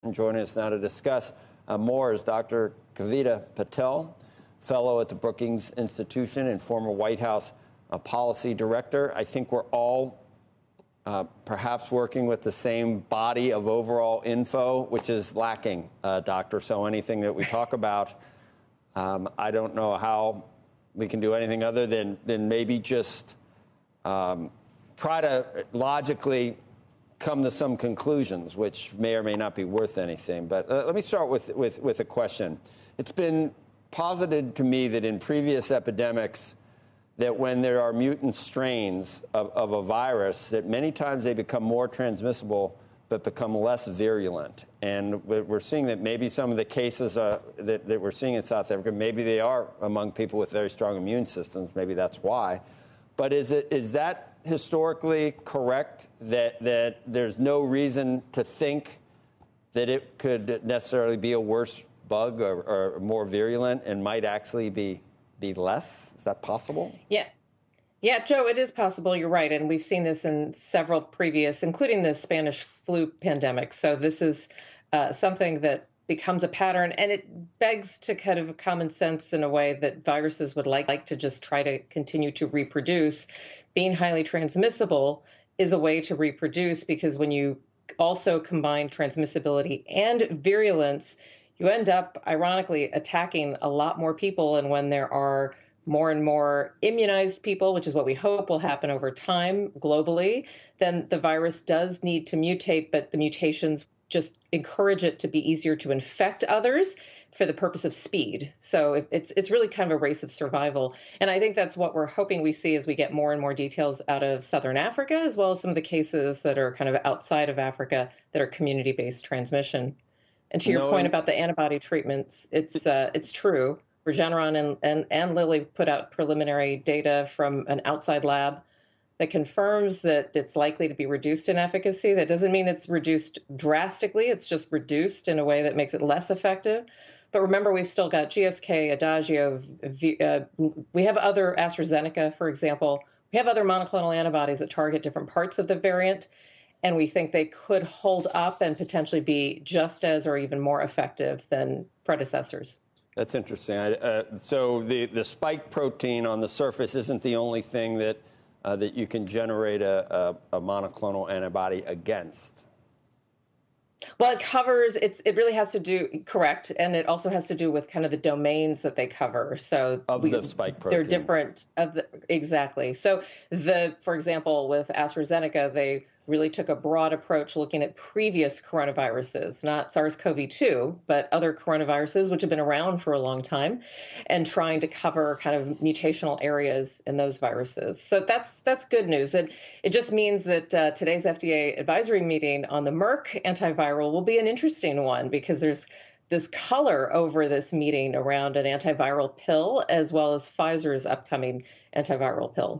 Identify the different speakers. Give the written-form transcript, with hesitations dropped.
Speaker 1: And joining us now to discuss more is Dr. Kavita Patel, fellow at the Brookings Institution and former White House policy director. I think we're all perhaps working with the same body of overall info, which is lacking, Doctor. So anything that we talk about, I don't know how we can do anything other than maybe just try to logically come to some conclusions, which may or may not be worth anything. But let me start with a question. It's been posited to me that in previous epidemics, that when there are mutant strains of a virus, that many times they become more transmissible but become less virulent. And we're seeing that maybe some of the cases that we're seeing in South Africa, maybe they are among people with very strong immune systems. Maybe that's why. But is that historically correct, that there's no reason to think that it could necessarily be a worse bug or more virulent and might actually be less? Is that possible?
Speaker 2: Yeah, Joe, it is possible. You're right. And we've seen this in several previous, including the Spanish flu pandemic. So this is something that becomes a pattern, and it begs to kind of common sense in a way that viruses would like to just try to continue to reproduce. Being highly transmissible is a way to reproduce, because when you also combine transmissibility and virulence, you end up, ironically, attacking a lot more people. And when there are more and more immunized people, which is what we hope will happen over time globally, then the virus does need to mutate, but the mutations just encourage it to be easier to infect others for the purpose of speed. So it's really kind of a race of survival. And I think that's what we're hoping we see as we get more and more details out of Southern Africa, as well as some of the cases that are kind of outside of Africa that are community-based transmission. And to your point about the antibody treatments, it's true. Regeneron and Lilly put out preliminary data from an outside lab that confirms that it's likely to be reduced in efficacy. That doesn't mean it's reduced drastically. It's just reduced in a way that makes it less effective. But remember, we've still got GSK, Adagio. We have other AstraZeneca, for example. We have other monoclonal antibodies that target different parts of the variant. And we think they could hold up and potentially be just as or even more effective than predecessors.
Speaker 1: That's interesting. So the spike protein on the surface isn't the only thing that you can generate a monoclonal antibody against.
Speaker 2: Well, it covers, it really has to do, correct, and it also has to do with kind of the domains that they cover. So
Speaker 1: the spike protein.
Speaker 2: They're different, exactly. So for example, with AstraZeneca, they really took a broad approach looking at previous coronaviruses, not SARS-CoV-2, but other coronaviruses, which have been around for a long time, and trying to cover kind of mutational areas in those viruses. So that's good news. And it just means that today's FDA advisory meeting on the Merck antiviral will be an interesting one, because there's this color over this meeting around an antiviral pill, as well as Pfizer's upcoming antiviral pill.